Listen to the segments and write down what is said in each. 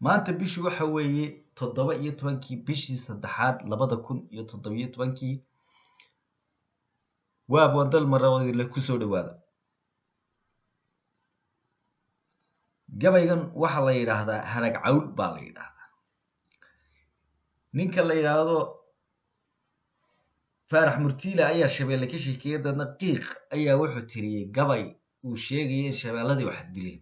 maanta bishii waxa weeye 17 bishii saddexaad 2017 waab wadal marawadi la ku soo dhawaada gabaygan waxa la yiraahdaa harag cawl baa la yiraahdaa ninka la yiraahdo Faarax Murtiile ayaa shabeelle ka sheekiyay dadna qiiq ayaa wuxuu tiriyay gabay uu sheegay shabeelladii wax dileen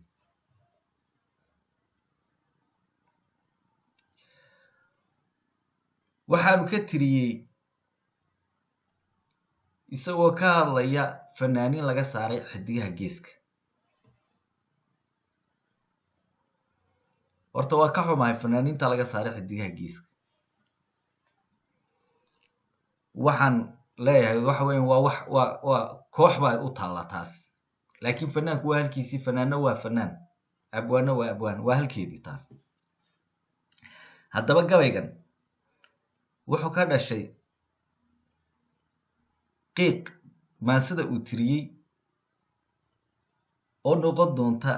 waxaanu ka tiriyay isagoo ka hadlaya fanaaniin laga saaray xidigaha geeska horta waa ka xumahay fanaaniinta laga saaray xidigaha geeska waxaan leeyahay waxa weyn waa koox baa u taala taas laakiin fanaanku waa halkiisii fanaanna waa fanaan abwaana waa abwaan waa halkeedii taas haddaba gabaygan wuxuu ka dhashay qiiq maansida uu tiriyey oo noqon doonta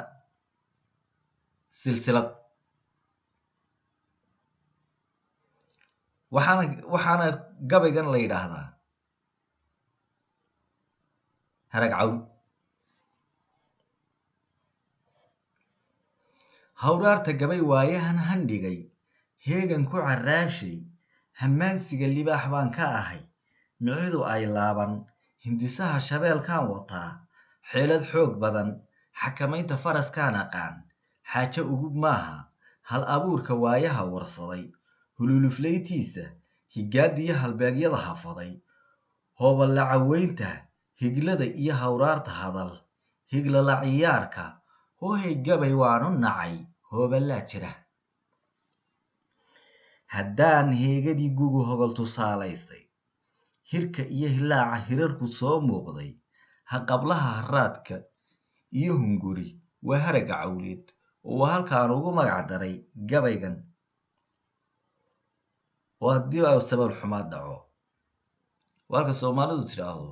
silsilad waxaana gabaygan la yidhaahdaa harag cawl hawraarta gabay waayahan handhigay heegan ku caraashay hammaansiga libaax baan ka ahay micidu ay laaban hindisaha shabeelkaan wataa xeelad xoog badan xakamaynta faraskaan aqaan xaajo ugub maaha hal abuurka waayaha warsaday hululuflaytiisa higaadiyo halbeegyada hafaday hooballa caweynta higlada iyo hawraarta hadal higlala ciyaarka hoohay gabay waanu nacay hooballaa jira haddaan heegadii gugu hogol tusaalaysay hirka iyo hilaaca hirarku soo muuqday haqablaha haraadka iyo hunguri waa haraga cawleed oo waa halkaan ugu magac daray gabaygan oo haddii ay sabab xumaad dhaco walka Soomaalidu tiraahdo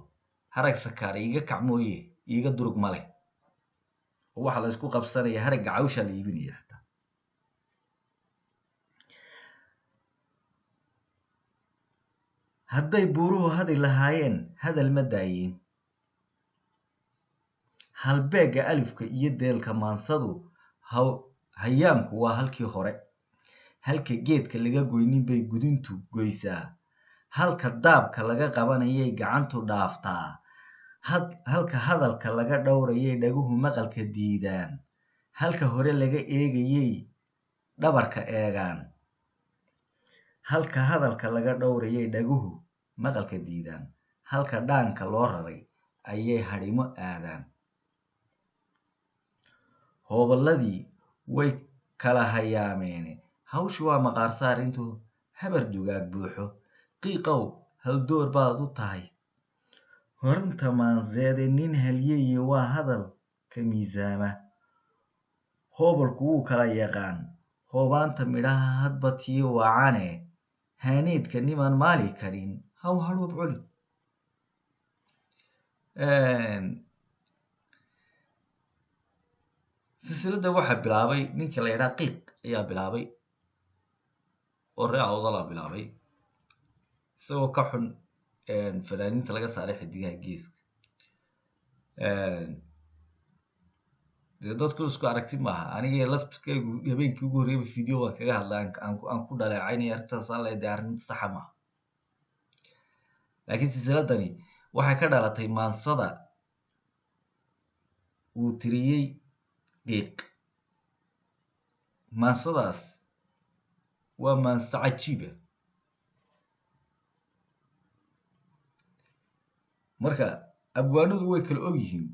harag sakaar iiga kac mooye iiga durug male waxa la isku qabsanaya harag cawsha la iibinaya hadday buuruhu hadi lahaayeen hadal ma daayeen halbeega alifka iyo deelka maansadu hayaanku waa halkii hore halka geedka laga goynin bay gudintu goysaa halka daabka laga qabanayay gacantu dhaaftaa halka hadalka laga dhowrayay dhaguhu maqalka diidaan halka hore laga eegayay dhabarka eegaan halka hadalka laga dhowrayay dhaguhu maqalka diidaan halka dhaanka loo raray ayay hadhimo aadaan hooballadii way kala hayaameene hawshu waa maqaar saar intuu habar dugaag buuxo qiiqow hal door baad u tahay horanta maanseede nin halyeeye waa hadal ka miisaama hoobalku wuu kala yaqaan hoobaanta midhaha hadba tii wacane haaneedka niman maali karin haw hadhuub culi silsilada waxaa bilaabay ninka la yidhaha qiiq ayaa bilaabay oo reer awdala bilaabay isagoo ka xun fanaaniinta laga saaray xidigaha geeska dee dadku isku aragti maaha aniga laftirkaygu habeenkii ugu horreeyay video baan kaga hadlay aan ku dhaleecaynaya arrintaas aan leedahay arrin saxa maaha laakiin silsiladani waxay ka dhalatay maansada uu tiriyey qiiq maansadaas waa maanso cajiiba marka abwaanadu way kala og yihiin